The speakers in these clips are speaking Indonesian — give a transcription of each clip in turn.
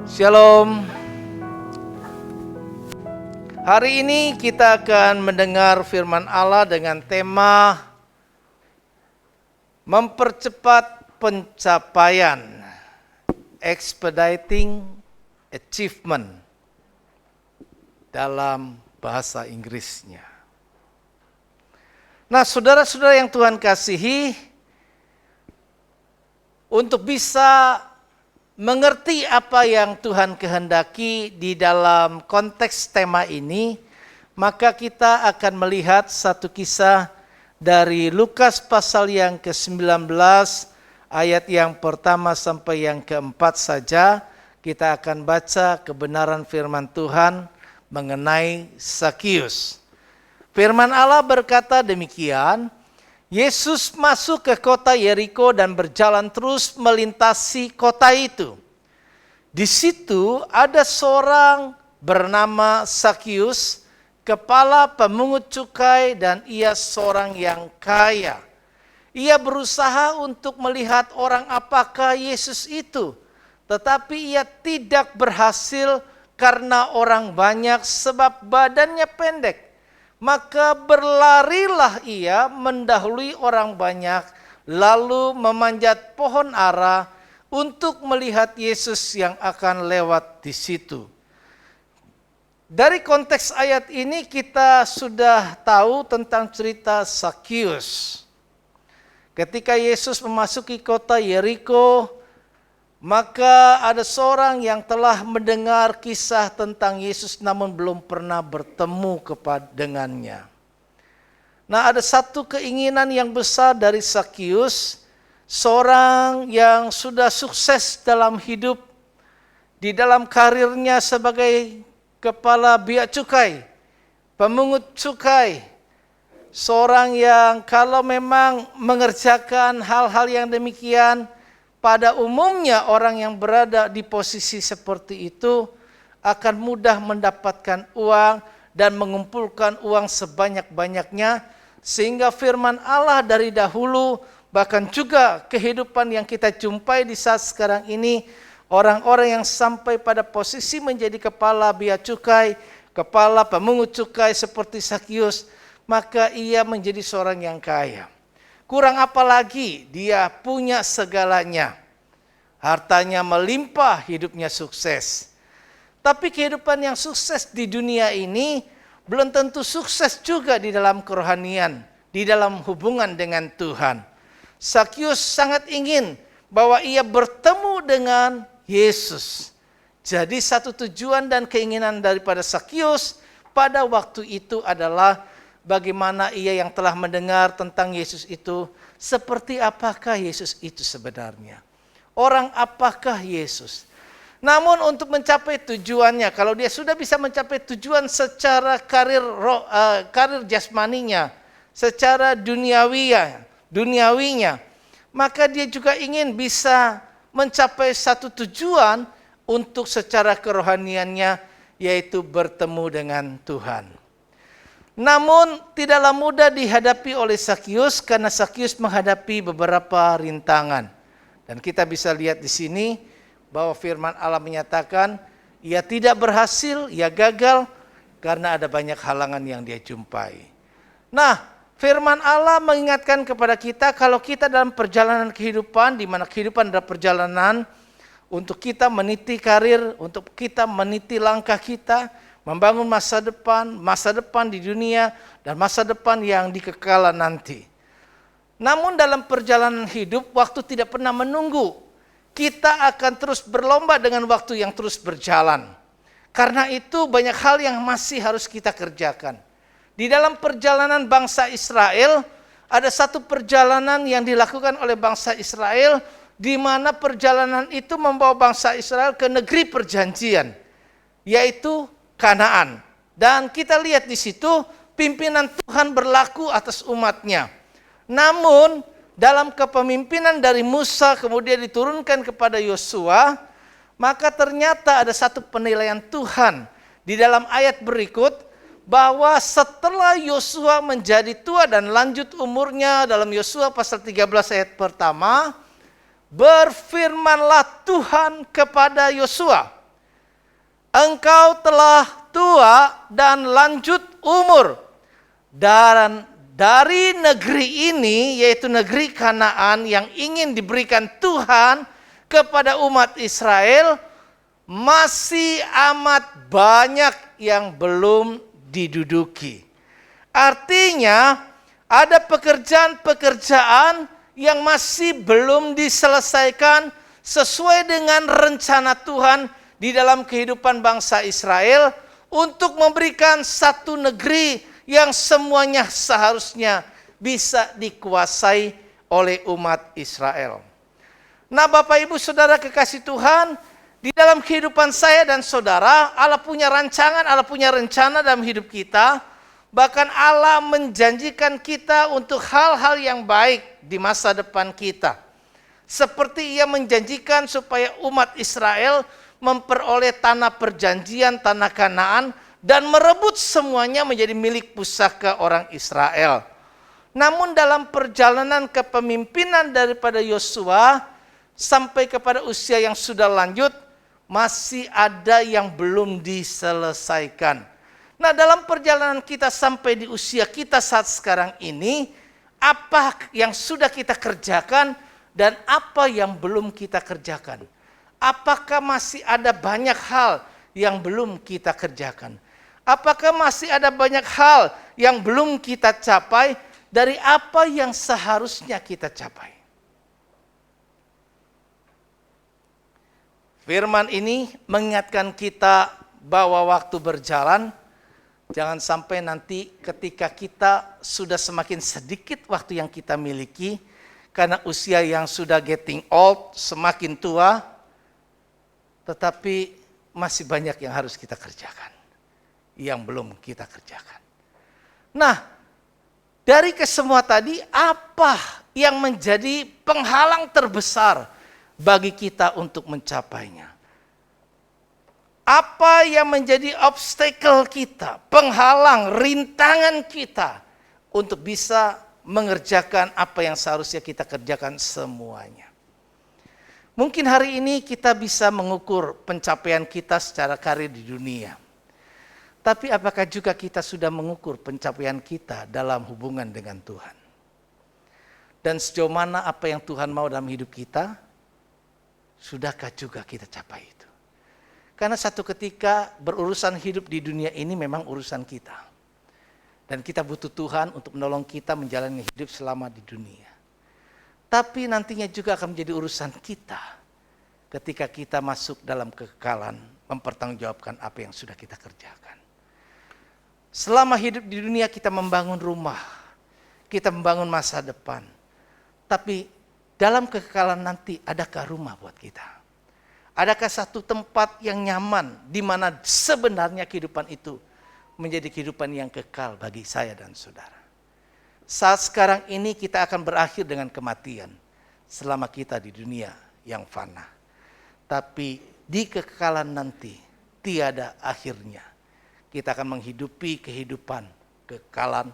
Shalom. Hari ini kita akan mendengar firman Allah dengan tema mempercepat pencapaian, expediting achievement dalam bahasa Inggrisnya. Nah, saudara-saudara yang Tuhan kasihi, untuk bisa mengerti apa yang Tuhan kehendaki di dalam konteks tema ini, maka kita akan melihat satu kisah dari Lukas pasal yang ke-19 ayat yang pertama sampai yang keempat saja. Kita akan baca kebenaran firman Tuhan mengenai Zakius. Firman Allah berkata demikian, Yesus masuk ke kota Yeriko dan berjalan terus melintasi kota itu. Di situ ada seorang bernama Zakius, kepala pemungut cukai, dan ia seorang yang kaya. Ia berusaha untuk melihat orang apakah Yesus itu, tetapi ia tidak berhasil karena orang banyak sebab badannya pendek. Maka berlarilah ia mendahului orang banyak, lalu memanjat pohon ara untuk melihat Yesus yang akan lewat di situ. Dari konteks ayat ini kita sudah tahu tentang cerita Zakius. Ketika Yesus memasuki kota Yeriko, maka ada seorang yang telah mendengar kisah tentang Yesus namun belum pernah bertemu dengannya. Nah, ada satu keinginan yang besar dari Zakius, seorang yang sudah sukses dalam hidup, di dalam karirnya sebagai kepala bea cukai, pemungut cukai, seorang yang kalau memang mengerjakan hal-hal yang demikian, pada umumnya orang yang berada di posisi seperti itu akan mudah mendapatkan uang dan mengumpulkan uang sebanyak-banyaknya, sehingga firman Allah dari dahulu bahkan juga kehidupan yang kita jumpai di saat sekarang ini, orang-orang yang sampai pada posisi menjadi kepala bea cukai, kepala pemungut cukai seperti Zakius, maka ia menjadi seorang yang kaya. Kurang apa lagi, dia punya segalanya. Hartanya melimpah, hidupnya sukses. Tapi kehidupan yang sukses di dunia ini belum tentu sukses juga di dalam kerohanian, di dalam hubungan dengan Tuhan. Zakius sangat ingin bahwa ia bertemu dengan Yesus. Jadi satu tujuan dan keinginan daripada Zakius pada waktu itu adalah bagaimana ia yang telah mendengar tentang Yesus itu, seperti apakah Yesus itu sebenarnya? Orang apakah Yesus? Namun untuk mencapai tujuannya, kalau dia sudah bisa mencapai tujuan secara karir jasmaninya, secara duniawinya, maka dia juga ingin bisa mencapai satu tujuan untuk secara kerohaniannya, yaitu bertemu dengan Tuhan. Namun tidaklah mudah dihadapi oleh Zakius karena Zakius menghadapi beberapa rintangan. Dan kita bisa lihat di sini bahwa firman Allah menyatakan ia tidak berhasil, ia gagal karena ada banyak halangan yang dia jumpai. Nah, firman Allah mengingatkan kepada kita kalau kita dalam perjalanan kehidupan, di mana kehidupan adalah perjalanan untuk kita meniti karir, untuk kita meniti langkah kita, membangun masa depan di dunia, dan masa depan yang dikekalan nanti. Namun dalam perjalanan hidup, waktu tidak pernah menunggu. Kita akan terus berlomba dengan waktu yang terus berjalan. Karena itu banyak hal yang masih harus kita kerjakan. Di dalam perjalanan bangsa Israel, ada satu perjalanan yang dilakukan oleh bangsa Israel, di mana perjalanan itu membawa bangsa Israel ke negeri perjanjian, yaitu Kanaan. Dan kita lihat di situ pimpinan Tuhan berlaku atas umatnya. Namun dalam kepemimpinan dari Musa kemudian diturunkan kepada Yosua, maka ternyata ada satu penilaian Tuhan di dalam ayat berikut, bahwa setelah Yosua menjadi tua dan lanjut umurnya, dalam Yosua pasal 13 ayat pertama, berfirmanlah Tuhan kepada Yosua. engkau telah tua dan lanjut umur. Dan dari negeri ini, yaitu negeri Kanaan yang ingin diberikan Tuhan kepada umat Israel, masih amat banyak yang belum diduduki. Artinya ada pekerjaan-pekerjaan yang masih belum diselesaikan sesuai dengan rencana Tuhan di dalam kehidupan bangsa Israel untuk memberikan satu negeri yang semuanya seharusnya bisa dikuasai oleh umat Israel. Nah, Bapak Ibu Saudara kekasih Tuhan, di dalam kehidupan saya dan saudara, Allah punya rancangan, Allah punya rencana dalam hidup kita. Bahkan Allah menjanjikan kita untuk hal-hal yang baik di masa depan kita. Seperti Ia menjanjikan supaya umat Israel memperoleh tanah perjanjian, tanah Kanaan, dan merebut semuanya menjadi milik pusaka orang Israel. Namun dalam perjalanan kepemimpinan daripada Yosua sampai kepada usia yang sudah lanjut, masih ada yang belum diselesaikan. Nah, dalam perjalanan kita sampai di usia kita saat sekarang ini, apa yang sudah kita kerjakan dan apa yang belum kita kerjakan? Apakah masih ada banyak hal yang belum kita kerjakan? Apakah masih ada banyak hal yang belum kita capai dari apa yang seharusnya kita capai? Firman ini mengingatkan kita bahwa waktu berjalan, jangan sampai nanti ketika kita sudah semakin sedikit waktu yang kita miliki, karena usia yang sudah getting old, semakin tua, tetapi masih banyak yang harus kita kerjakan, yang belum kita kerjakan. Nah, dari kesemua tadi, apa yang menjadi penghalang terbesar bagi kita untuk mencapainya? Apa yang menjadi obstacle kita, penghalang, rintangan kita untuk bisa mengerjakan apa yang seharusnya kita kerjakan semuanya? Mungkin hari ini kita bisa mengukur pencapaian kita secara karir di dunia. Tapi apakah juga kita sudah mengukur pencapaian kita dalam hubungan dengan Tuhan? Dan sejauh mana apa yang Tuhan mau dalam hidup kita, sudahkah juga kita capai itu? Karena satu ketika berurusan hidup di dunia ini memang urusan kita. Dan kita butuh Tuhan untuk menolong kita menjalani hidup selama di dunia. Tapi nantinya juga akan menjadi urusan kita ketika kita masuk dalam kekekalan, mempertanggungjawabkan apa yang sudah kita kerjakan. Selama hidup di dunia kita membangun rumah, kita membangun masa depan. Tapi dalam kekekalan nanti adakah rumah buat kita? Adakah satu tempat yang nyaman di mana sebenarnya kehidupan itu menjadi kehidupan yang kekal bagi saya dan saudara? Saat sekarang ini kita akan berakhir dengan kematian selama kita di dunia yang fana. Tapi di kekekalan nanti tiada akhirnya. Kita akan menghidupi kehidupan kekekalan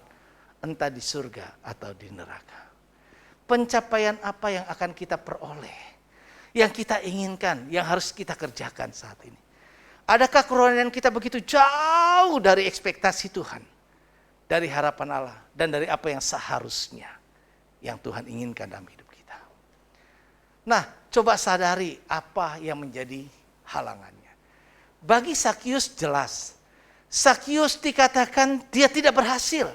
entah di surga atau di neraka. Pencapaian apa yang akan kita peroleh? Yang kita inginkan, yang harus kita kerjakan saat ini. Adakah kerohanian kita begitu jauh dari ekspektasi Tuhan? Dari harapan Allah dan dari apa yang seharusnya yang Tuhan inginkan dalam hidup kita. Nah, coba sadari apa yang menjadi halangannya. Bagi Zakius jelas, Zakius dikatakan dia tidak berhasil.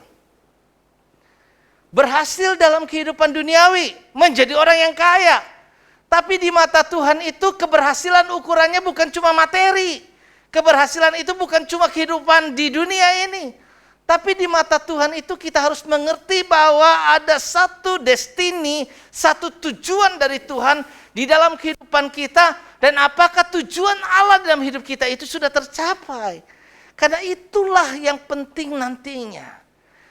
Berhasil dalam kehidupan duniawi, menjadi orang yang kaya. Tapi di mata Tuhan itu keberhasilan ukurannya bukan cuma materi. Keberhasilan itu bukan cuma kehidupan di dunia ini. Tapi di mata Tuhan itu kita harus mengerti bahwa ada satu destiny, satu tujuan dari Tuhan di dalam kehidupan kita. Dan apakah tujuan Allah dalam hidup kita itu sudah tercapai. Karena itulah yang penting nantinya.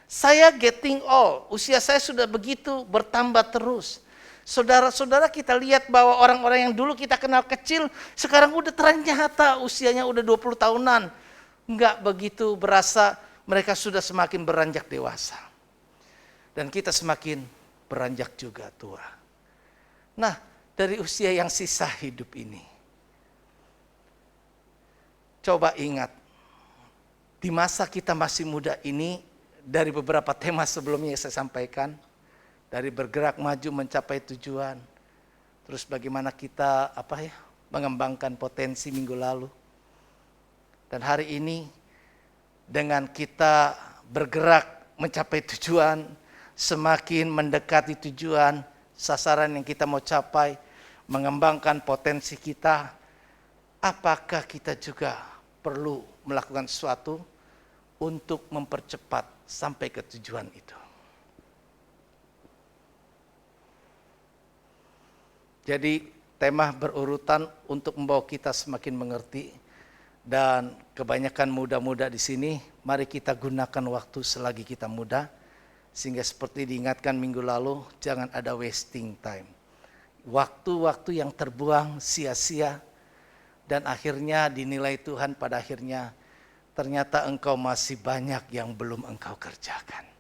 Saya getting old, usia saya sudah begitu bertambah terus. Saudara-saudara kita lihat bahwa orang-orang yang dulu kita kenal kecil, sekarang udah ternyata usianya udah 20 tahunan. Enggak begitu berasa. Mereka sudah semakin beranjak dewasa. Dan kita semakin beranjak juga tua. Nah, dari usia yang sisa hidup ini, Coba ingat, di masa kita masih muda ini, dari beberapa tema sebelumnya yang saya sampaikan, dari bergerak maju mencapai tujuan, terus bagaimana kita mengembangkan potensi minggu lalu. Dan hari ini dengan kita bergerak mencapai tujuan, semakin mendekati tujuan, sasaran yang kita mau capai, mengembangkan potensi kita, apakah kita juga perlu melakukan sesuatu untuk mempercepat sampai ke tujuan itu? Jadi tema berurutan untuk membawa kita semakin mengerti, dan kebanyakan muda-muda di sini, mari kita gunakan waktu selagi kita muda, sehingga seperti diingatkan minggu lalu, jangan ada wasting time. Waktu-waktu yang terbuang sia-sia, dan akhirnya dinilai Tuhan pada akhirnya, ternyata engkau masih banyak yang belum engkau kerjakan.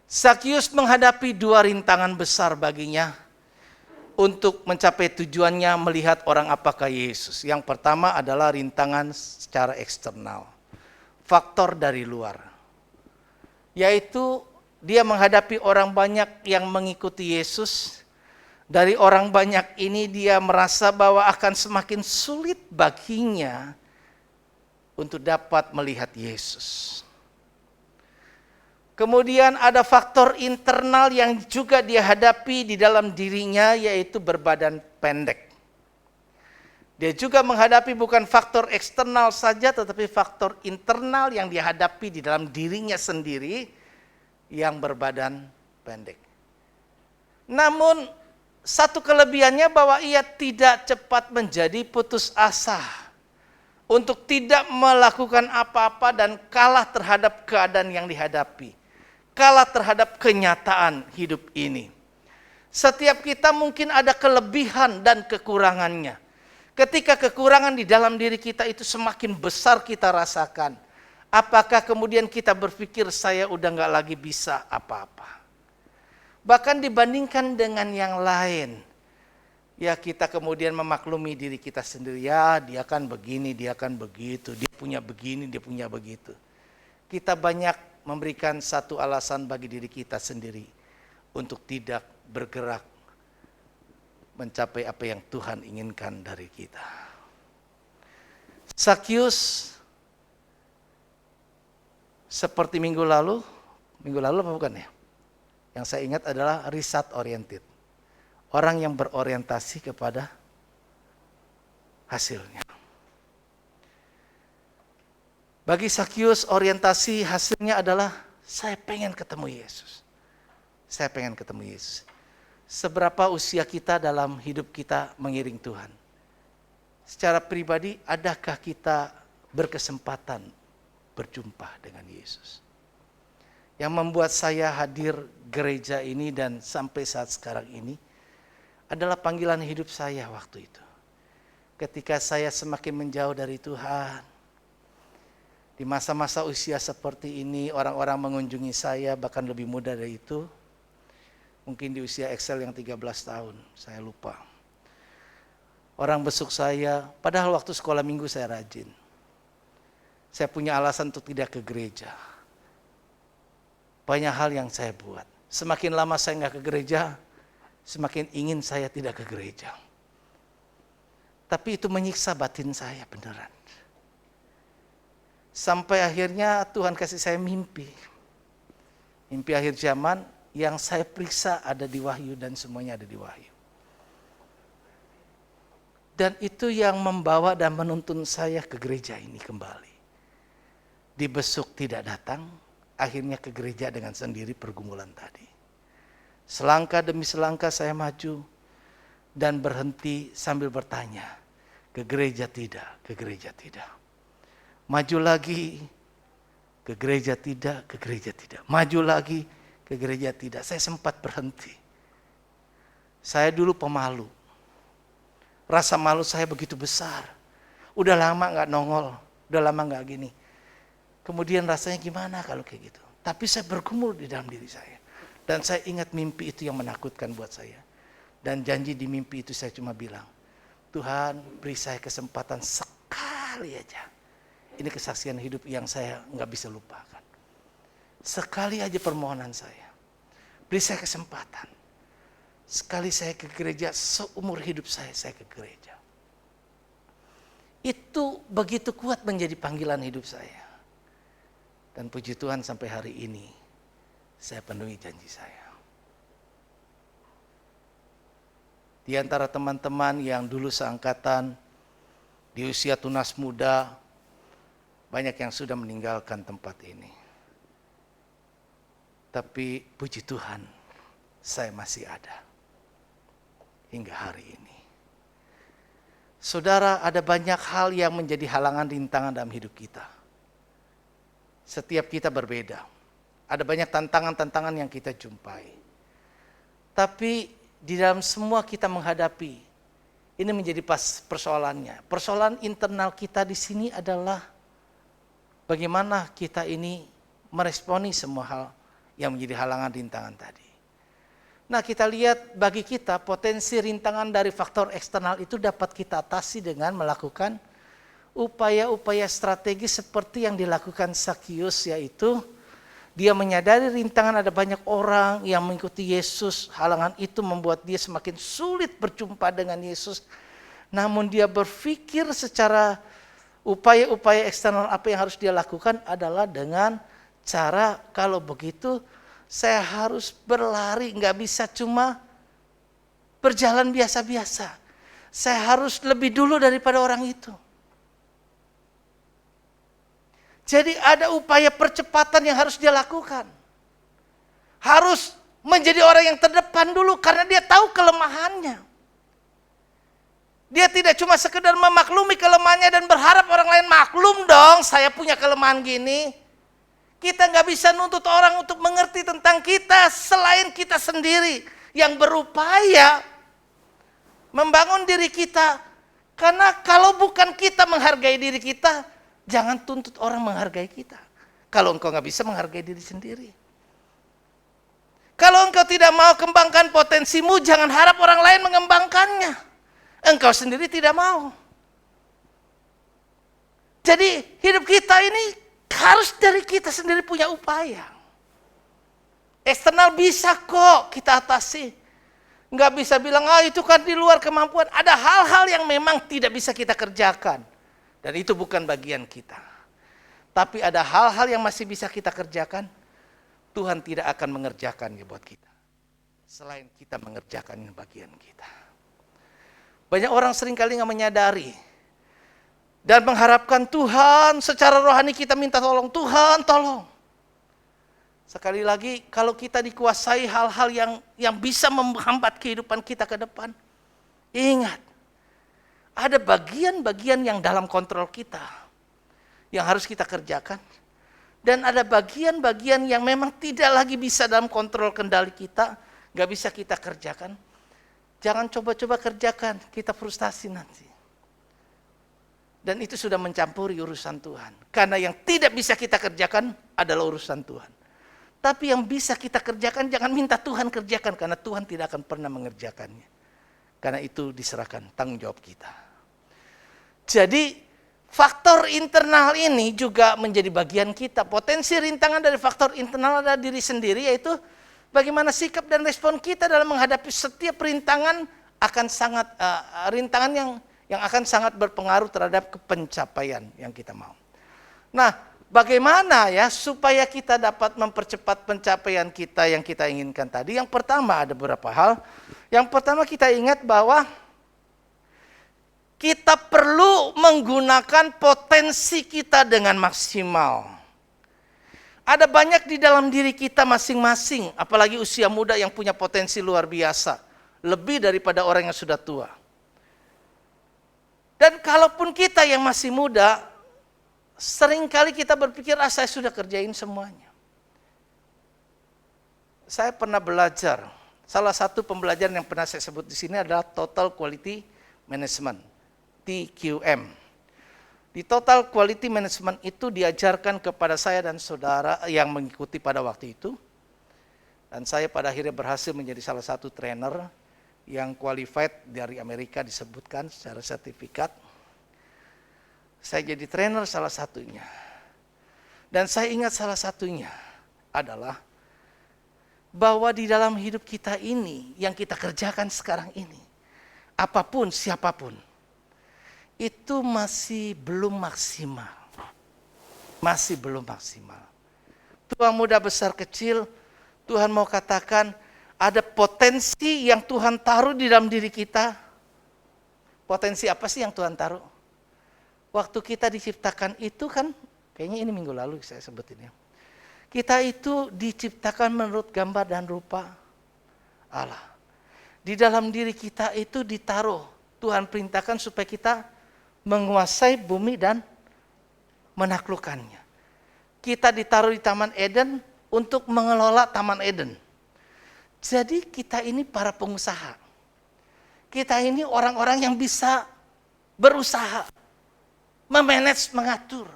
Zakius menghadapi dua rintangan besar baginya untuk mencapai tujuannya melihat orang apakah Yesus. Yang pertama adalah rintangan secara eksternal, faktor dari luar, yaitu dia menghadapi orang banyak yang mengikuti Yesus. Dari orang banyak ini dia merasa bahwa akan semakin sulit baginya untuk dapat melihat Yesus. Kemudian ada faktor internal yang juga dia hadapi di dalam dirinya, yaitu berbadan pendek. Dia juga menghadapi bukan faktor eksternal saja, tetapi faktor internal yang dia hadapi di dalam dirinya sendiri yang berbadan pendek. Namun satu kelebihannya bahwa ia tidak cepat menjadi putus asa untuk tidak melakukan apa-apa dan kalah terhadap keadaan yang dihadapi. Kalah terhadap kenyataan hidup ini. Setiap kita mungkin ada kelebihan dan kekurangannya. Ketika kekurangan di dalam diri kita itu semakin besar kita rasakan, apakah kemudian kita berpikir saya udah gak lagi bisa apa-apa? Bahkan dibandingkan dengan yang lain, ya kita kemudian memaklumi diri kita sendiri. Ya dia kan begini, dia kan begitu, dia punya begini, dia punya begitu. Kita banyak memberikan satu alasan bagi diri kita sendiri untuk tidak bergerak mencapai apa yang Tuhan inginkan dari kita. Zakius seperti minggu lalu apa bukan ya? Yang saya ingat adalah result oriented. Orang yang berorientasi kepada hasilnya. Bagi Zakius orientasi hasilnya adalah saya pengen ketemu Yesus. Saya pengen ketemu Yesus. Seberapa usia kita dalam hidup kita mengiring Tuhan? Secara pribadi, adakah kita berkesempatan berjumpa dengan Yesus? Yang membuat saya hadir gereja ini dan sampai saat sekarang ini adalah panggilan hidup saya waktu itu. Ketika saya semakin menjauh dari Tuhan, di masa-masa usia seperti ini, orang-orang mengunjungi saya bahkan lebih muda dari itu. Mungkin di usia Excel yang 13 tahun, saya lupa. Orang besuk saya, padahal waktu sekolah minggu saya rajin. Saya punya alasan untuk tidak ke gereja. Banyak hal yang saya buat. Semakin lama saya nggak ke gereja, semakin ingin saya tidak ke gereja. Tapi itu menyiksa batin saya beneran. Sampai akhirnya Tuhan kasih saya mimpi. Mimpi akhir zaman yang saya periksa ada di Wahyu dan semuanya ada di Wahyu. Dan itu yang membawa dan menuntun saya ke gereja ini kembali. Dibesuk tidak datang, akhirnya ke gereja dengan sendiri pergumulan tadi. Selangkah demi selangkah saya maju dan berhenti sambil bertanya, ke gereja tidak, ke gereja tidak. Maju lagi, ke gereja tidak, ke gereja tidak. Maju lagi, ke gereja tidak. Saya sempat berhenti. Saya dulu pemalu. Rasa malu saya begitu besar. Udah lama gak nongol, udah lama gak gini. Kemudian rasanya gimana kalau kayak gitu. Tapi saya bergumul di dalam diri saya. Dan saya ingat mimpi itu yang menakutkan buat saya. Dan janji di mimpi itu saya cuma bilang, Tuhan beri saya kesempatan sekali aja. Ini kesaksian hidup yang saya nggak bisa lupakan. Sekali aja permohonan saya. Beri saya kesempatan. Sekali saya ke gereja, seumur hidup saya ke gereja. Itu begitu kuat menjadi panggilan hidup saya. Dan puji Tuhan sampai hari ini, saya penuhi janji saya. Di antara teman-teman yang dulu seangkatan, di usia tunas muda, banyak yang sudah meninggalkan tempat ini. Tapi puji Tuhan, saya masih ada hingga hari ini. Saudara, ada banyak hal yang menjadi halangan rintangan dalam hidup kita. Setiap kita berbeda. Ada banyak tantangan-tantangan yang kita jumpai. Tapi di dalam semua kita menghadapi, ini menjadi persoalannya. Persoalan internal kita di sini adalah bagaimana kita ini meresponi semua hal yang menjadi halangan rintangan tadi. Nah, kita lihat bagi kita potensi rintangan dari faktor eksternal itu dapat kita atasi dengan melakukan upaya-upaya strategis seperti yang dilakukan Zakius, yaitu dia menyadari rintangan ada banyak orang yang mengikuti Yesus. Halangan itu membuat dia semakin sulit berjumpa dengan Yesus. Namun dia berpikir secara upaya-upaya eksternal apa yang harus dia lakukan adalah dengan cara kalau begitu saya harus berlari, nggak bisa cuma berjalan biasa-biasa. Saya harus lebih dulu daripada orang itu. Jadi ada upaya percepatan yang harus dia lakukan. Harus menjadi orang yang terdepan dulu karena dia tahu kelemahannya. Dia tidak cuma sekedar memaklumi kelemahannya dan berharap orang lain maklum dong, saya punya kelemahan gini. Kita nggak bisa nuntut orang untuk mengerti tentang kita selain kita sendiri yang berupaya membangun diri kita. Karena kalau bukan kita menghargai diri kita, jangan tuntut orang menghargai kita. Kalau engkau nggak bisa menghargai diri sendiri. Kalau engkau tidak mau kembangkan potensimu, jangan harap orang lain mengembangkannya. Engkau sendiri tidak mau. Jadi hidup kita ini harus dari kita sendiri punya upaya. Eksternal bisa kok kita atasi. Nggak bisa bilang, itu kan di luar kemampuan. Ada hal-hal yang memang tidak bisa kita kerjakan. Dan itu bukan bagian kita. Tapi ada hal-hal yang masih bisa kita kerjakan. Tuhan tidak akan mengerjakannya buat kita. Selain kita mengerjakan bagian kita. Banyak orang seringkali nggak menyadari. Dan mengharapkan Tuhan secara rohani kita minta tolong. Tuhan tolong. Sekali lagi kalau kita dikuasai hal-hal yang bisa menghambat kehidupan kita ke depan. Ingat. Ada bagian-bagian yang dalam kontrol kita. Yang harus kita kerjakan. Dan ada bagian-bagian yang memang tidak lagi bisa dalam kontrol kendali kita. Gak bisa kita kerjakan. Jangan coba-coba kerjakan. Kita frustasi nanti. Dan itu sudah mencampuri urusan Tuhan. Karena yang tidak bisa kita kerjakan adalah urusan Tuhan. Tapi yang bisa kita kerjakan jangan minta Tuhan kerjakan. Karena Tuhan tidak akan pernah mengerjakannya. Karena itu diserahkan tanggung jawab kita. Jadi faktor internal ini juga menjadi bagian kita. Potensi rintangan dari faktor internal adalah diri sendiri. Yaitu bagaimana sikap dan respon kita dalam menghadapi setiap rintangan akan sangat rintangan yang akan sangat berpengaruh terhadap pencapaian yang kita mau. Nah, bagaimana ya supaya kita dapat mempercepat pencapaian kita yang kita inginkan tadi? Yang pertama ada beberapa hal. Yang pertama kita ingat bahwa kita perlu menggunakan potensi kita dengan maksimal. Ada banyak di dalam diri kita masing-masing, apalagi usia muda yang punya potensi luar biasa. Lebih daripada orang yang sudah tua. Dan kalaupun kita yang masih muda, seringkali kita berpikir, saya sudah kerjain semuanya. Saya pernah belajar, salah satu pembelajaran yang pernah saya sebut di sini adalah Total Quality Management, TQM. Di Total Quality Management itu diajarkan kepada saya dan saudara yang mengikuti pada waktu itu. Dan saya pada akhirnya berhasil menjadi salah satu trainer yang qualified dari Amerika disebutkan secara sertifikat. Saya jadi trainer salah satunya. Dan saya ingat salah satunya adalah bahwa di dalam hidup kita ini, yang kita kerjakan sekarang ini, apapun, siapapun, itu masih belum maksimal. Masih belum maksimal. Tua, muda, besar, kecil, Tuhan mau katakan ada potensi yang Tuhan taruh di dalam diri kita. Potensi apa sih yang Tuhan taruh? Waktu kita diciptakan itu kan, kayaknya ini minggu lalu saya sebutin ya. Kita itu diciptakan menurut gambar dan rupa Allah. Di dalam diri kita itu ditaruh, Tuhan perintahkan supaya kita menguasai bumi dan menaklukkannya. Kita ditaruh di Taman Eden untuk mengelola Taman Eden. Jadi kita ini para pengusaha. Kita ini orang-orang yang bisa berusaha, memanage, mengatur.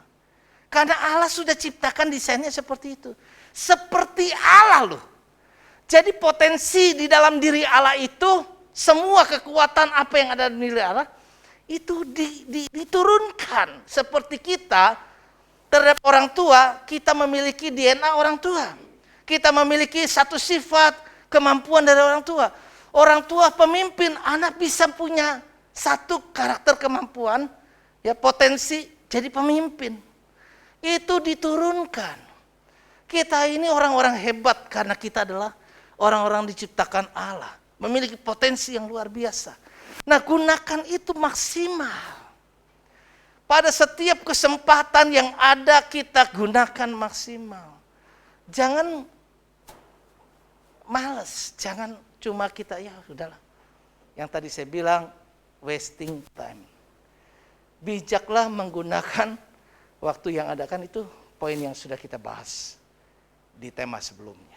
Karena Allah sudah ciptakan desainnya seperti itu. Seperti Allah loh. Jadi potensi di dalam diri Allah itu, semua kekuatan apa yang ada di diri Allah, itu diturunkan. Seperti kita, terhadap orang tua, kita memiliki DNA orang tua. Kita memiliki satu sifat, kemampuan dari orang tua. Orang tua pemimpin, anak bisa punya satu karakter kemampuan, ya potensi jadi pemimpin. Itu diturunkan. Kita ini orang-orang hebat karena kita adalah orang-orang diciptakan Allah. Memiliki potensi yang luar biasa. Nah, gunakan itu maksimal. Pada setiap kesempatan yang ada kita gunakan maksimal. Jangan males, jangan cuma kita ya sudahlah. Yang tadi saya bilang wasting time. Bijaklah menggunakan waktu yang ada, kan itu poin yang sudah kita bahas di tema sebelumnya.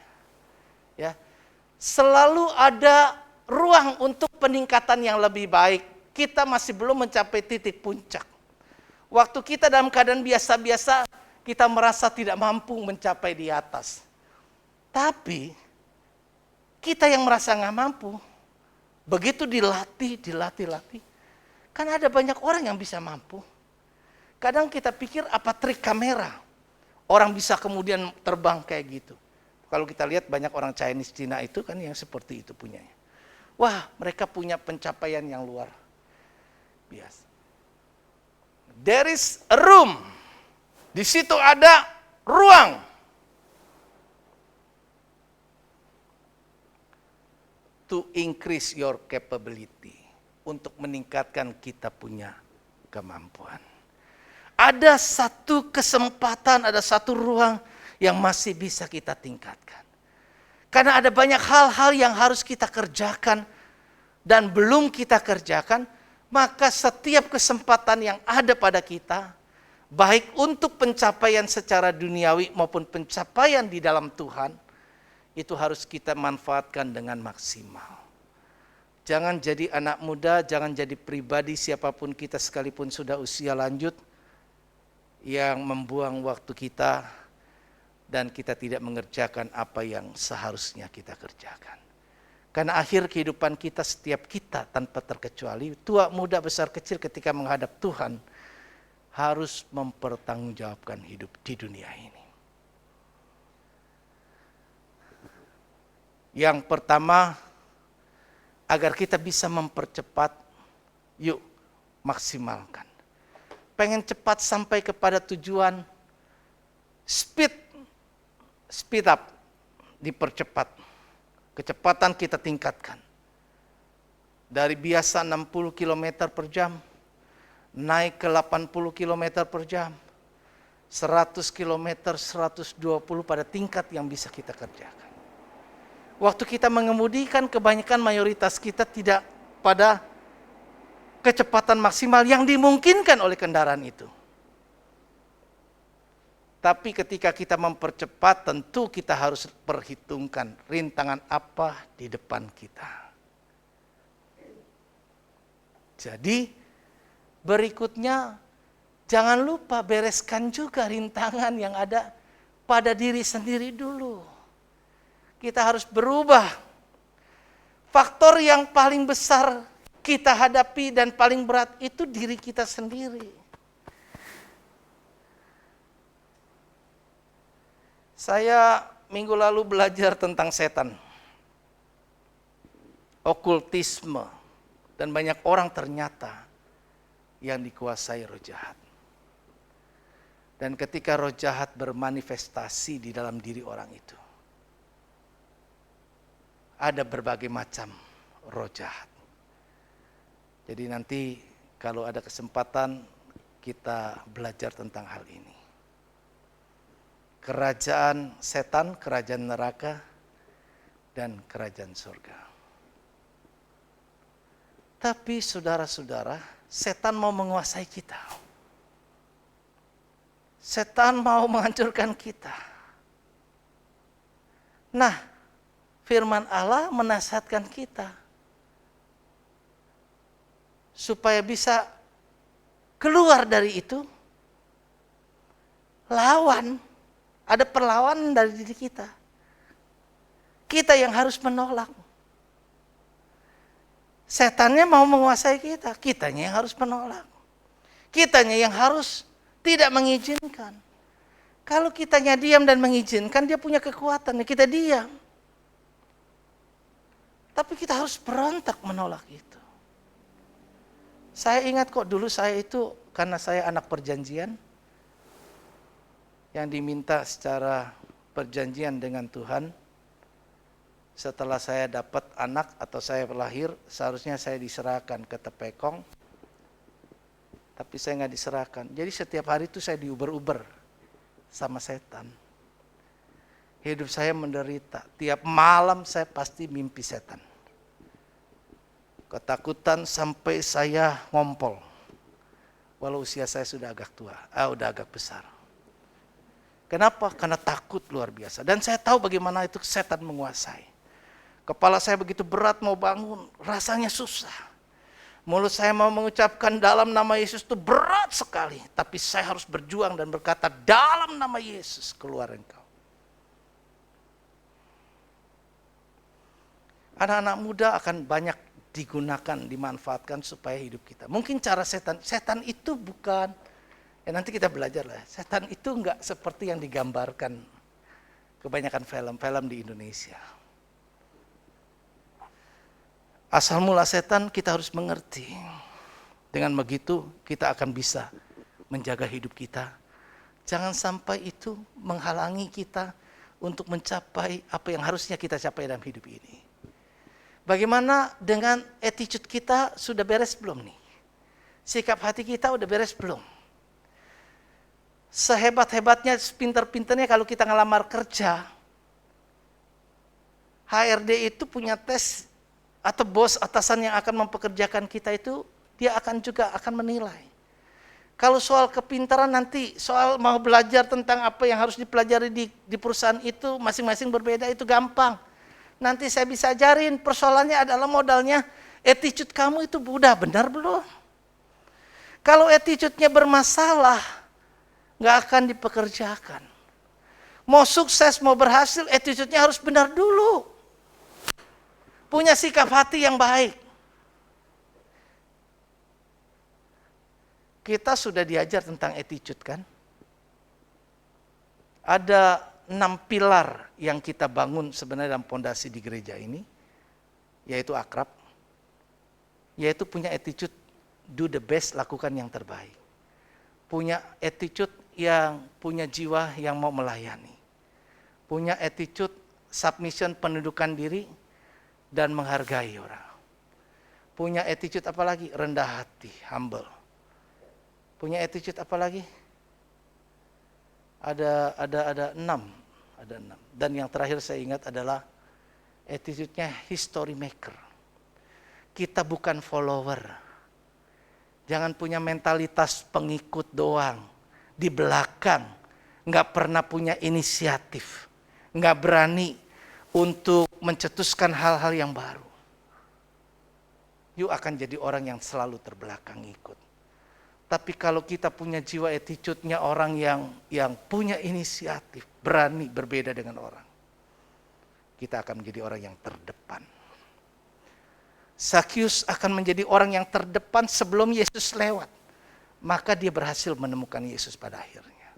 Ya. Selalu ada ruang untuk peningkatan yang lebih baik. Kita masih belum mencapai titik puncak. Waktu kita dalam keadaan biasa-biasa, kita merasa tidak mampu mencapai di atas. Tapi kita yang merasa nggak mampu, begitu dilatih, kan ada banyak orang yang bisa mampu. Kadang kita pikir apa trik kamera, orang bisa kemudian terbang kayak gitu. Kalau kita lihat banyak orang Chinese, Cina itu kan yang seperti itu punyanya. Wah, mereka punya pencapaian yang luar biasa. There is a room. Di situ ada ruang. To increase your capability. Untuk meningkatkan kita punya kemampuan. Ada satu kesempatan, ada satu ruang yang masih bisa kita tingkatkan. Karena ada banyak hal-hal yang harus kita kerjakan dan belum kita kerjakan, maka setiap kesempatan yang ada pada kita, baik untuk pencapaian secara duniawi maupun pencapaian di dalam Tuhan, itu harus kita manfaatkan dengan maksimal. Jangan jadi anak muda, jangan jadi pribadi siapapun kita sekalipun sudah usia lanjut, yang membuang waktu kita dan kita tidak mengerjakan apa yang seharusnya kita kerjakan. Karena akhir kehidupan kita, setiap kita tanpa terkecuali, tua, muda, besar, kecil, ketika menghadap Tuhan, harus mempertanggungjawabkan hidup di dunia ini. Yang pertama, agar kita bisa mempercepat, yuk maksimalkan. Pengen cepat sampai kepada tujuan, speed up, dipercepat. Kecepatan kita tingkatkan. Dari biasa 60 km per jam, naik ke 80 km per jam, 100 km, 120 pada tingkat yang bisa kita kerjakan. Waktu kita mengemudikan, kebanyakan mayoritas kita tidak pada kecepatan maksimal yang dimungkinkan oleh kendaraan itu. Tapi ketika kita mempercepat, tentu kita harus perhitungkan rintangan apa di depan kita. Jadi berikutnya, jangan lupa bereskan juga rintangan yang ada pada diri sendiri dulu. Kita harus berubah. Faktor yang paling besar kita hadapi dan paling berat itu diri kita sendiri. Saya minggu lalu belajar tentang setan, okultisme, dan banyak orang ternyata yang dikuasai roh jahat. Dan ketika roh jahat bermanifestasi di dalam diri orang itu, ada berbagai macam roh jahat. Jadi nanti kalau ada kesempatan kita belajar tentang hal ini. Kerajaan setan, kerajaan neraka, dan kerajaan surga. Tapi saudara-saudara, setan mau menguasai kita. Setan mau menghancurkan kita. Nah, firman Allah menasihatkan kita supaya bisa keluar dari itu. Lawan, ada perlawanan dari diri kita. Kita yang harus menolak. Setannya mau menguasai kita, kitanya yang harus menolak. Kitanya yang harus tidak mengizinkan. Kalau kitanya diam dan mengizinkan, dia punya kekuatan, kita diam. Tapi kita harus berontak menolak itu. Saya ingat kok dulu saya itu, karena saya anak perjanjian, yang diminta secara perjanjian dengan Tuhan. Setelah saya dapat anak atau saya lahir, seharusnya saya diserahkan ke Tepekong. Tapi saya nggak diserahkan. Jadi setiap hari itu saya diuber-uber sama setan. Hidup saya menderita. Tiap malam saya pasti mimpi setan. Ketakutan sampai saya ngompol. Walau usia saya sudah agak tua, udah agak besar. Kenapa? Karena takut luar biasa. Dan saya tahu bagaimana itu setan menguasai. Kepala saya begitu berat mau bangun, rasanya susah. Mulut saya mau mengucapkan dalam nama Yesus itu berat sekali. Tapi saya harus berjuang dan berkata dalam nama Yesus keluar engkau. Anak-anak muda akan banyak digunakan, dimanfaatkan supaya hidup kita. Mungkin cara setan itu bukan, nanti kita belajar lah. Setan itu enggak seperti yang digambarkan kebanyakan film-film di Indonesia. Asal mula setan kita harus mengerti. Dengan begitu kita akan bisa menjaga hidup kita. Jangan sampai itu menghalangi kita untuk mencapai apa yang harusnya kita capai dalam hidup ini. Bagaimana dengan attitude kita, sudah beres belum nih? Sikap hati kita udah beres belum? Sehebat-hebatnya, pinter-pinternya kalau kita ngelamar kerja, HRD itu punya tes, atau bos atasan yang akan mempekerjakan kita itu, dia juga akan menilai. Kalau soal kepintaran nanti, soal mau belajar tentang apa yang harus dipelajari di perusahaan itu, masing-masing berbeda, itu gampang. Nanti saya bisa ajarin, persoalannya adalah modalnya, attitude kamu itu udah benar belum? Kalau attitude-nya bermasalah, nggak akan dipekerjakan. Mau sukses, mau berhasil, attitude-nya harus benar dulu. Punya sikap hati yang baik. Kita sudah diajar tentang attitude kan? Ada 6 pilar yang kita bangun sebenarnya dalam pondasi di gereja ini. Yaitu akrab. Yaitu punya attitude, do the best, lakukan yang terbaik. Punya attitude yang punya jiwa yang mau melayani. Punya attitude, submission, penundukan diri, dan menghargai orang. Punya attitude apa lagi? Rendah hati, humble. Punya attitude apa lagi? Ada 6. Ada 6. Dan yang terakhir saya ingat adalah attitude-nya history maker. Kita bukan follower. Jangan punya mentalitas pengikut doang. Di belakang. Nggak pernah punya inisiatif. Nggak berani untuk mencetuskan hal-hal yang baru. You akan jadi orang yang selalu terbelakang ikut. Tapi kalau kita punya jiwa attitude-nya orang yang punya inisiatif, berani berbeda dengan orang, kita akan menjadi orang yang terdepan. Zakius akan menjadi orang yang terdepan sebelum Yesus lewat. Maka dia berhasil menemukan Yesus pada akhirnya.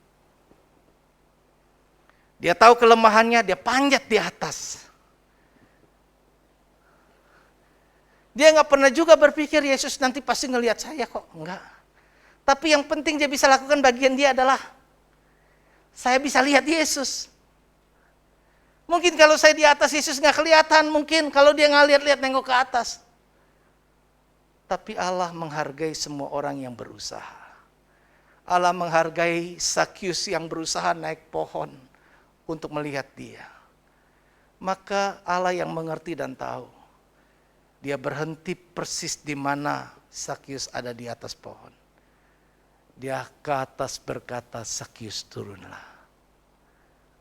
Dia tahu kelemahannya, dia panjat di atas. Dia nggak pernah juga berpikir Yesus nanti pasti ngelihat saya kok. Enggak. Tapi yang penting dia bisa lakukan bagian dia adalah saya bisa lihat Yesus. Mungkin kalau saya di atas Yesus nggak kelihatan, mungkin kalau dia nggak lihat-lihat nengok ke atas. Tapi Allah menghargai semua orang yang berusaha. Allah menghargai Zakius yang berusaha naik pohon untuk melihat dia. Maka Allah yang mengerti dan tahu. Dia berhenti persis di mana Zakius ada di atas pohon. Dia ke atas berkata, Zakius turunlah.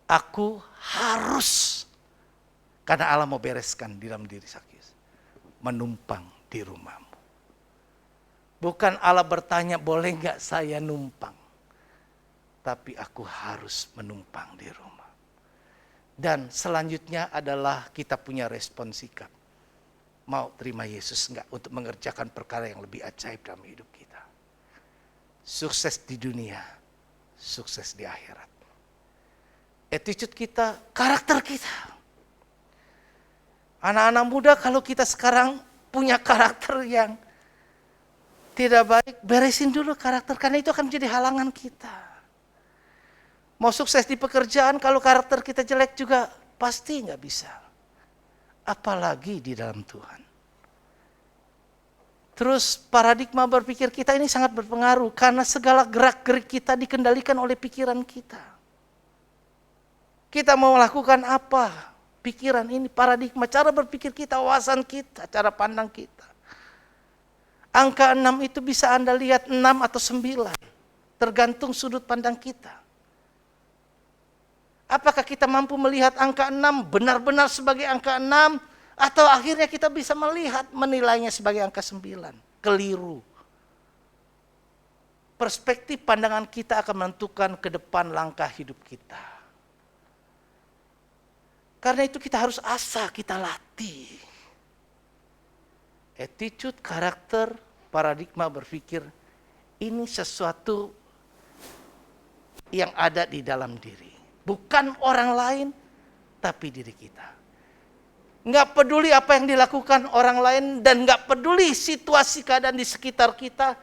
Aku harus, karena Allah mau bereskan di dalam diri Zakius, menumpang di rumahmu. Bukan Allah bertanya, boleh gak saya numpang? Tapi aku harus menumpang di rumah. Dan selanjutnya adalah kita punya respon sikap. Mau terima Yesus enggak untuk mengerjakan perkara yang lebih ajaib dalam hidup kita. Sukses di dunia, sukses di akhirat. Attitude kita, karakter kita. Anak-anak muda kalau kita sekarang punya karakter yang tidak baik, beresin dulu karakter, karena itu akan menjadi halangan kita. Mau sukses di pekerjaan, kalau karakter kita jelek juga pasti nggak bisa. Apalagi di dalam Tuhan. Terus paradigma berpikir kita ini sangat berpengaruh, karena segala gerak-gerik kita dikendalikan oleh pikiran kita. Kita mau melakukan apa? Pikiran ini, paradigma, cara berpikir kita, wawasan kita, cara pandang kita. Angka 6 itu bisa Anda lihat 6 atau 9. Tergantung sudut pandang kita. Apakah kita mampu melihat angka 6 benar-benar sebagai angka 6? Atau akhirnya kita bisa melihat, menilainya sebagai angka 9. Keliru. Perspektif pandangan kita akan menentukan ke depan langkah hidup kita. Karena itu kita harus asah, kita latih. Attitude, karakter, paradigma berpikir, ini sesuatu yang ada di dalam diri. Bukan orang lain, tapi diri kita. Nggak peduli apa yang dilakukan orang lain, dan nggak peduli situasi keadaan di sekitar kita.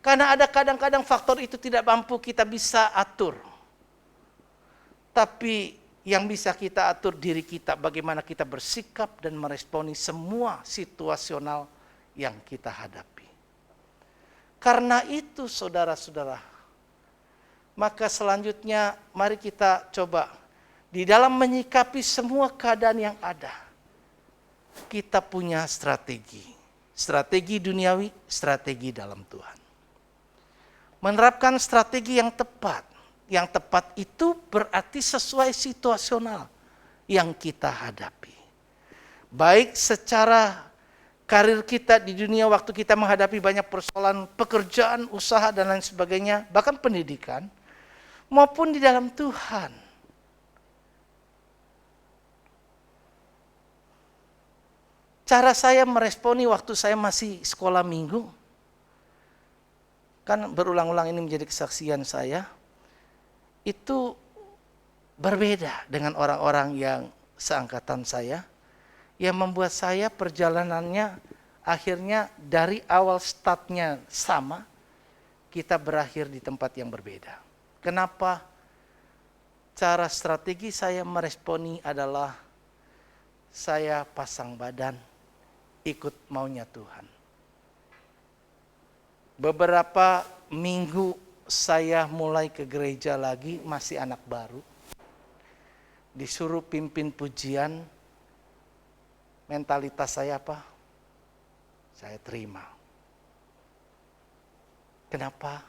Karena ada kadang-kadang faktor itu tidak mampu kita bisa atur. Tapi yang bisa kita atur diri kita, bagaimana kita bersikap dan meresponi semua situasional yang kita hadapi. Karena itu saudara-saudara, maka selanjutnya mari kita coba di dalam menyikapi semua keadaan yang ada, kita punya strategi. Strategi duniawi, strategi dalam Tuhan. Menerapkan strategi yang tepat. Yang tepat itu berarti sesuai situasional yang kita hadapi. Baik secara karir kita di dunia, waktu kita menghadapi banyak persoalan pekerjaan, usaha dan lain sebagainya, bahkan pendidikan, maupun di dalam Tuhan. Cara saya meresponi waktu saya masih sekolah minggu, kan berulang-ulang ini menjadi kesaksian saya, itu berbeda dengan orang-orang yang seangkatan saya, yang membuat saya perjalanannya akhirnya dari awal startnya sama, kita berakhir di tempat yang berbeda. Kenapa? Cara strategi saya meresponi adalah saya pasang badan, ikut maunya Tuhan. Beberapa minggu saya mulai ke gereja lagi, masih anak baru. Disuruh pimpin pujian, mentalitas saya apa? Saya terima. Kenapa?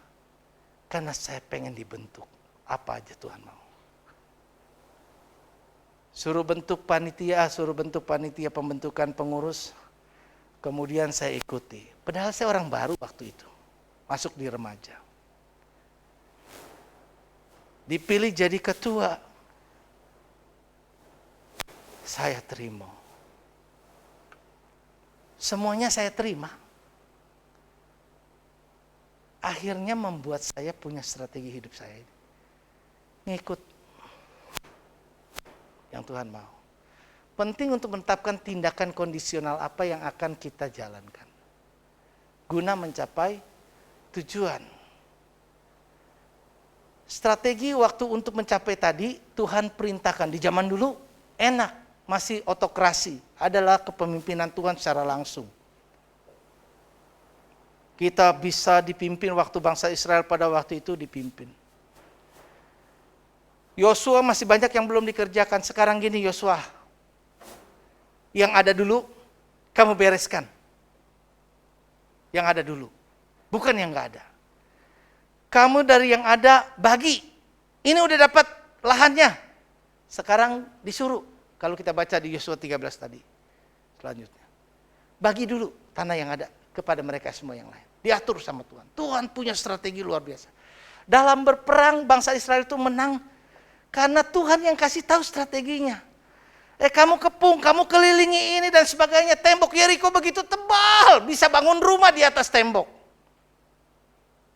Karena saya pengen dibentuk. Apa aja Tuhan mau. Suruh bentuk panitia pembentukan pengurus. Kemudian saya ikuti. Padahal saya orang baru waktu itu. Masuk di remaja. Dipilih jadi ketua. Saya terima. semuanya saya terima. Akhirnya membuat saya punya strategi hidup saya. Ngikut yang Tuhan mau. Penting untuk menetapkan tindakan kondisional apa yang akan kita jalankan. Guna mencapai tujuan. Strategi waktu untuk mencapai tadi, Tuhan perintahkan. Di zaman dulu enak, masih otokrasi. Adalah kepemimpinan Tuhan secara langsung. Kita bisa dipimpin waktu bangsa Israel pada waktu itu dipimpin. Yosua masih banyak yang belum dikerjakan. Sekarang gini Yosua, yang ada dulu kamu bereskan. Yang ada dulu, bukan yang gak ada. Kamu dari yang ada bagi. Ini udah dapat lahannya. Sekarang disuruh. Kalau kita baca di Yosua 13 tadi. Selanjutnya. Bagi dulu tanah yang ada kepada mereka semua yang lain. Diatur sama Tuhan. Tuhan punya strategi luar biasa. Dalam berperang bangsa Israel itu menang karena Tuhan yang kasih tahu strateginya. Kamu kepung, kamu kelilingi ini dan sebagainya. Tembok Yeriko begitu tebal, bisa bangun rumah di atas tembok.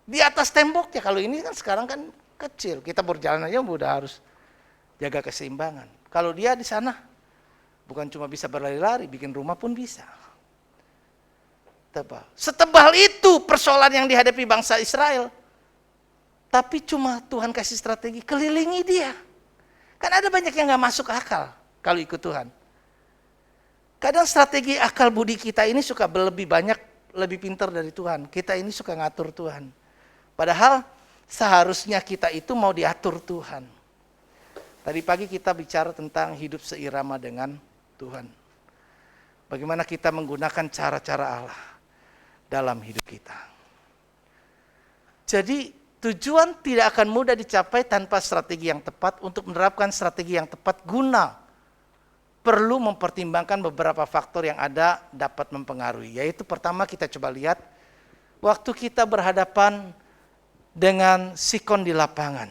Di atas temboknya, kalau ini kan sekarang kan kecil. Kita berjalan aja udah harus jaga keseimbangan. Kalau dia di sana, bukan cuma bisa berlari-lari, bikin rumah pun bisa. Tebal. Setebal itu persoalan yang dihadapi bangsa Israel. Tapi cuma Tuhan kasih strategi, kelilingi dia. Kan ada banyak yang gak masuk akal kalau ikut Tuhan. Kadang strategi akal budi kita ini suka lebih banyak, lebih pintar dari Tuhan. Kita ini suka ngatur Tuhan. Padahal seharusnya kita itu mau diatur Tuhan. Tadi pagi kita bicara tentang hidup seirama dengan Tuhan. Bagaimana kita menggunakan cara-cara Allah dalam hidup kita. Jadi tujuan tidak akan mudah dicapai tanpa strategi yang tepat. Untuk menerapkan strategi yang tepat guna perlu mempertimbangkan beberapa faktor yang ada dapat mempengaruhi. Yaitu pertama kita coba lihat waktu kita berhadapan dengan sikon di lapangan.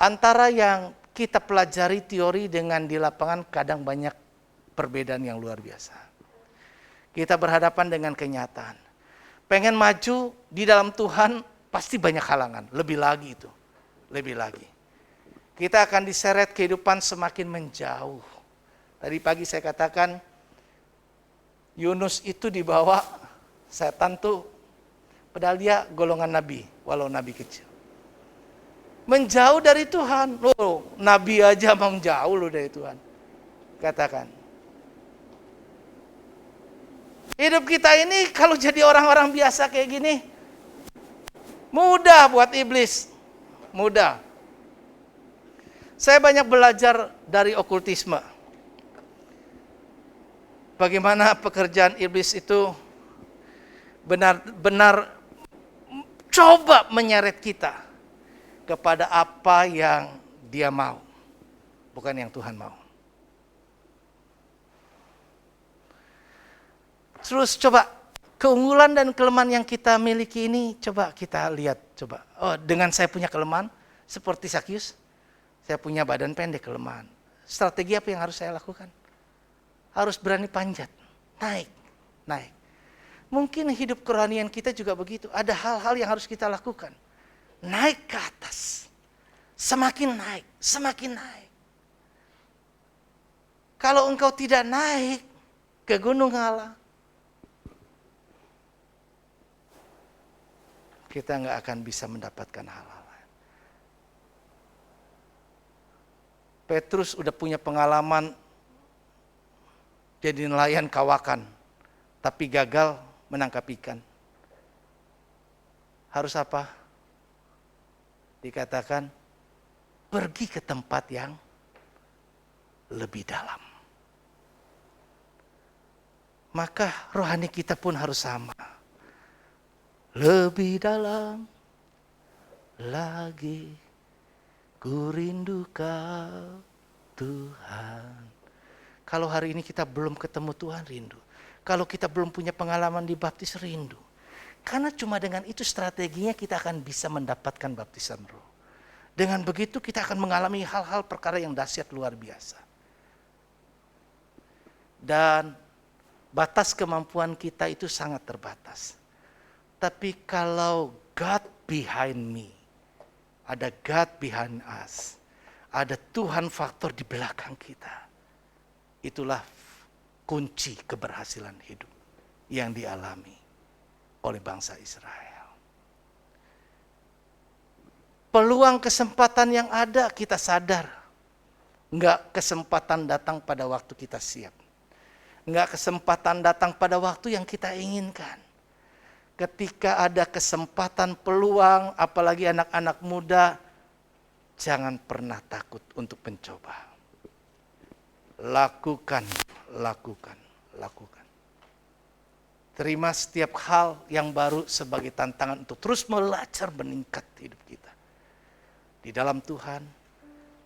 Antara yang kita pelajari teori dengan di lapangan kadang banyak perbedaan yang luar biasa. Kita berhadapan dengan kenyataan. Pengen maju di dalam Tuhan pasti banyak halangan. Lebih lagi itu. Lebih lagi. Kita akan diseret kehidupan semakin menjauh. Tadi pagi saya katakan Yunus itu dibawa setan tuh. Padahal dia golongan nabi, walau nabi kecil. Menjauh dari Tuhan. Loh, nabi aja mau jauh loh dari Tuhan. Katakan. Hidup kita ini kalau jadi orang-orang biasa kayak gini, mudah buat iblis. Mudah. Saya banyak belajar dari okultisme. Bagaimana pekerjaan iblis itu benar-benar coba menyeret kita kepada apa yang dia mau, bukan yang Tuhan mau. Terus coba keunggulan dan kelemahan yang kita miliki ini coba kita lihat. Coba, dengan saya punya kelemahan seperti Sakyus, saya punya badan pendek, kelemahan. Strategi apa yang harus saya lakukan? Harus berani panjat, naik. Mungkin hidup kerohanian kita juga begitu. Ada hal-hal yang harus kita lakukan. Naik ke atas. Semakin naik, semakin naik. Kalau engkau tidak naik ke gunung Allah, kita nggak akan bisa mendapatkan hal-hal. Petrus udah punya pengalaman jadi nelayan kawakan, tapi gagal menangkap ikan. Harus apa? Dikatakan pergi ke tempat yang lebih dalam. Maka rohani kita pun harus sama. Lebih dalam lagi ku rindu Kau Tuhan. Kalau hari ini kita belum ketemu Tuhan, rindu. Kalau kita belum punya pengalaman dibaptis, rindu. Karena cuma dengan itu strateginya kita akan bisa mendapatkan baptisan roh. Dengan begitu kita akan mengalami hal-hal perkara yang dahsyat luar biasa. Dan batas kemampuan kita itu sangat terbatas. Tapi kalau God behind me, ada God behind us, ada Tuhan faktor di belakang kita, itulah kunci keberhasilan hidup yang dialami oleh bangsa Israel. Peluang kesempatan yang ada kita sadar. Enggak kesempatan datang pada waktu kita siap. Enggak kesempatan datang pada waktu yang kita inginkan. Ketika ada kesempatan, peluang, apalagi anak-anak muda, jangan pernah takut untuk mencoba. Lakukan. Terima setiap hal yang baru sebagai tantangan untuk terus belajar meningkat hidup kita. Di dalam Tuhan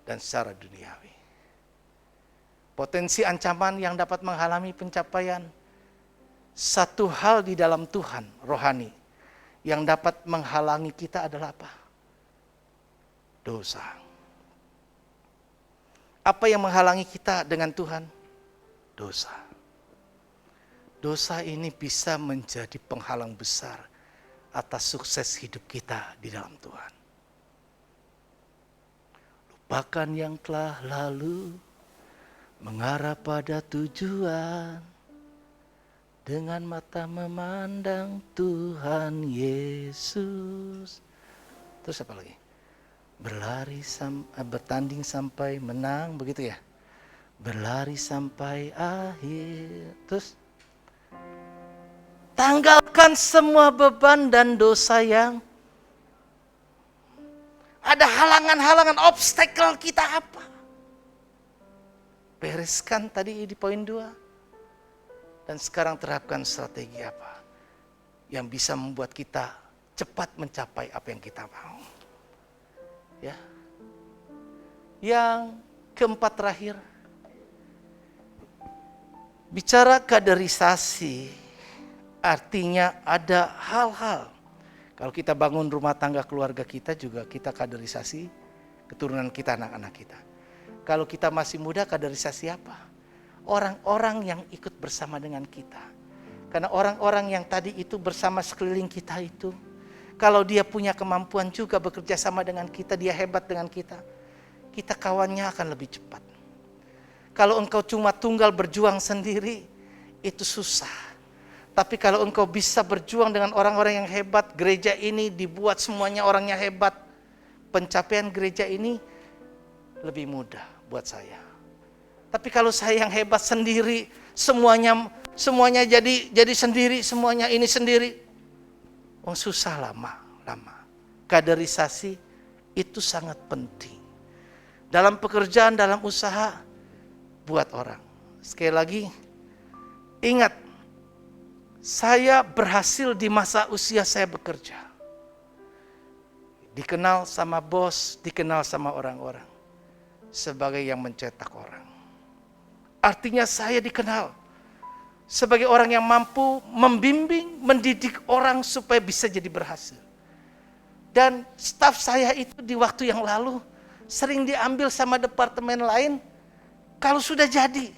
dan secara duniawi. Potensi ancaman yang dapat menghalangi pencapaian, satu hal di dalam Tuhan, rohani, yang dapat menghalangi kita adalah apa? Dosa. Apa yang menghalangi kita dengan Tuhan? Dosa. Dosa ini bisa menjadi penghalang besar atas sukses hidup kita di dalam Tuhan. Lupakan yang telah lalu, mengarah pada tujuan, dengan mata memandang Tuhan Yesus. Terus apa lagi? Bertanding sampai menang, begitu ya? Berlari sampai akhir. Terus tanggalkan semua beban dan dosa yang ada, halangan-halangan, obstacle kita apa? Bereskan tadi di poin 2. Dan sekarang terapkan strategi apa yang bisa membuat kita cepat mencapai apa yang kita mau. Ya. Yang keempat terakhir, bicara kaderisasi, artinya ada hal-hal. Kalau kita bangun rumah tangga keluarga kita juga kita kaderisasi keturunan kita, anak-anak kita. Kalau kita masih muda, kaderisasi apa? Orang-orang yang ikut bersama dengan kita. Karena orang-orang yang tadi itu bersama sekeliling kita itu, kalau dia punya kemampuan juga bekerja sama dengan kita, dia hebat dengan kita kawannya akan lebih cepat. Kalau engkau cuma tunggal berjuang sendiri, itu susah. Tapi kalau engkau bisa berjuang dengan orang-orang yang hebat, gereja ini dibuat semuanya orangnya hebat, pencapaian gereja ini lebih mudah buat saya. Tapi kalau saya yang hebat sendiri, semuanya jadi sendiri, semuanya ini sendiri, susah lama. Kaderisasi itu sangat penting. Dalam pekerjaan, dalam usaha, buat orang. Sekali lagi, ingat, saya berhasil di masa usia saya bekerja. Dikenal sama bos, dikenal sama orang-orang. Sebagai yang mencetak orang. Artinya saya dikenal sebagai orang yang mampu membimbing, mendidik orang supaya bisa jadi berhasil. Dan staf saya itu di waktu yang lalu sering diambil sama departemen lain kalau sudah jadi.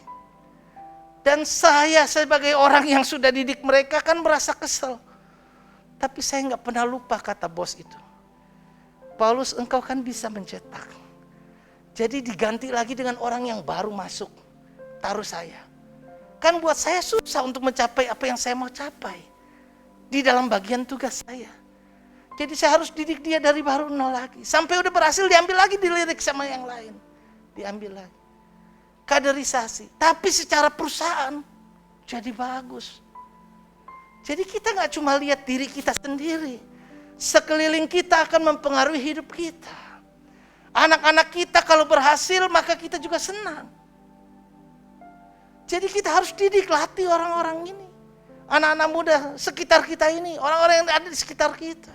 Dan saya sebagai orang yang sudah didik mereka kan merasa kesel. Tapi saya nggak pernah lupa kata bos itu. Paulus, engkau kan bisa mencetak. Jadi diganti lagi dengan orang yang baru masuk. Taruh saya. Kan buat saya susah untuk mencapai apa yang saya mau capai. Di dalam bagian tugas saya. Jadi saya harus didik dia dari baru nol lagi. Sampai udah berhasil diambil lagi, dilirik sama yang lain. Diambil lagi. Kaderisasi. Tapi secara perusahaan jadi bagus. Jadi kita gak cuma lihat diri kita sendiri. Sekeliling kita akan mempengaruhi hidup kita. Anak-anak kita kalau berhasil maka kita juga senang. Jadi kita harus didik, latih orang-orang ini. Anak-anak muda sekitar kita ini, orang-orang yang ada di sekitar kita.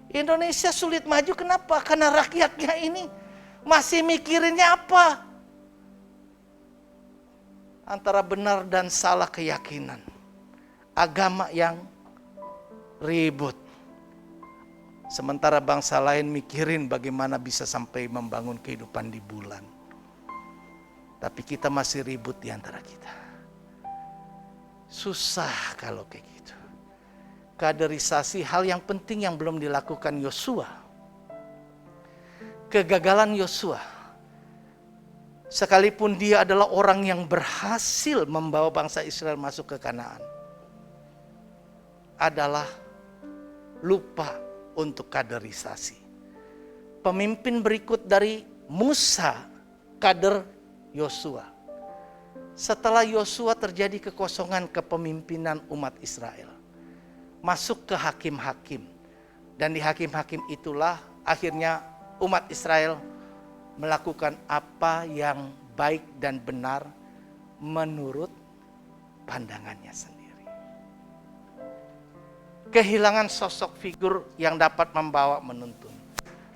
Indonesia sulit maju, kenapa? Karena rakyatnya ini masih mikirinnya apa? Antara benar dan salah keyakinan. Agama yang ribut. Sementara bangsa lain mikirin bagaimana bisa sampai membangun kehidupan di bulan. Tapi kita masih ribut di antara kita. Susah kalau kayak gitu. Kaderisasi hal yang penting yang belum dilakukan Yosua. Kegagalan Yosua. Sekalipun dia adalah orang yang berhasil membawa bangsa Israel masuk ke Kanaan, adalah lupa untuk kaderisasi. Pemimpin berikut dari Musa, kader Yosua. Setelah Yosua terjadi kekosongan kepemimpinan umat Israel, masuk ke hakim-hakim. Dan di hakim-hakim itulah akhirnya umat Israel melakukan apa yang baik dan benar menurut pandangannya sendiri. Kehilangan sosok figur yang dapat membawa menuntun.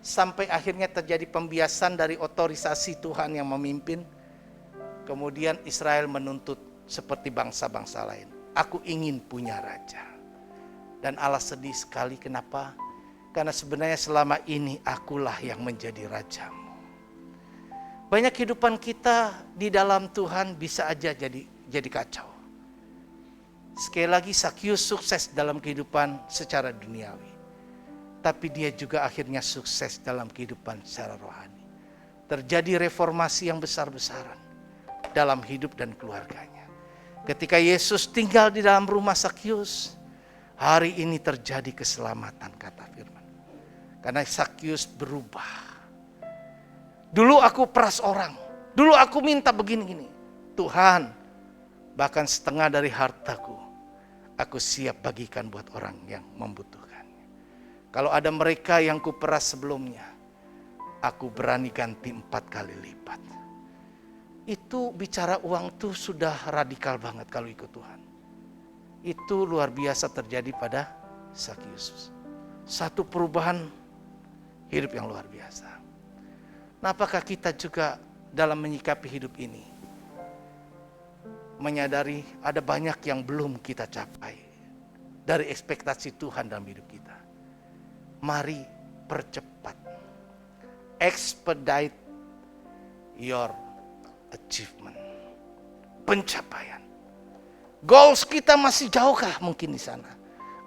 Sampai akhirnya terjadi pembiasan dari otorisasi Tuhan yang memimpin. Kemudian Israel menuntut seperti bangsa-bangsa lain. Aku ingin punya raja. Dan Allah sedih sekali, kenapa? Karena sebenarnya selama ini akulah yang menjadi rajamu. Banyak kehidupan kita di dalam Tuhan bisa aja jadi kacau. Sekali lagi, Sakyus sukses dalam kehidupan secara duniawi. Tapi dia juga akhirnya sukses dalam kehidupan secara rohani. Terjadi reformasi yang besar-besaran dalam hidup dan keluarganya. Ketika Yesus tinggal di dalam rumah Sakyus, hari ini terjadi keselamatan, kata firman. Karena Sakyus berubah. Dulu aku peras orang. Dulu aku minta begini-gini. Tuhan, bahkan setengah dari hartaku, aku siap bagikan buat orang yang membutuhkannya. Kalau ada mereka yang kuperas sebelumnya, aku berani ganti 4 kali lipat. Itu bicara uang tuh sudah radikal banget kalau ikut Tuhan. Itu luar biasa terjadi pada Sakyus. Satu perubahan hidup yang luar biasa. Nah, apakah kita juga dalam menyikapi hidup ini menyadari ada banyak yang belum kita capai dari ekspektasi Tuhan dalam hidup kita? Mari percepat. Expedite your achievement. Pencapaian. Goals kita masih jauhkah mungkin di sana?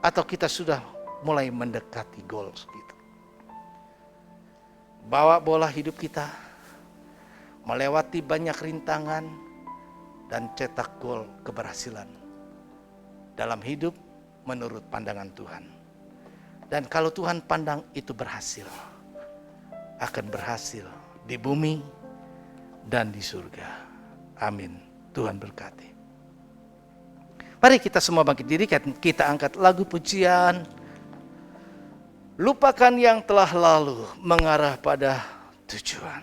Atau kita sudah mulai mendekati goals kita? Bawa bola hidup kita, melewati banyak rintangan, dan cetak gol keberhasilan dalam hidup menurut pandangan Tuhan. Dan kalau Tuhan pandang itu berhasil, akan berhasil di bumi dan di surga. Amin. Tuhan berkati. Mari kita semua bangkit diri, kita angkat lagu pujian. Lupakan yang telah lalu, mengarah pada tujuan.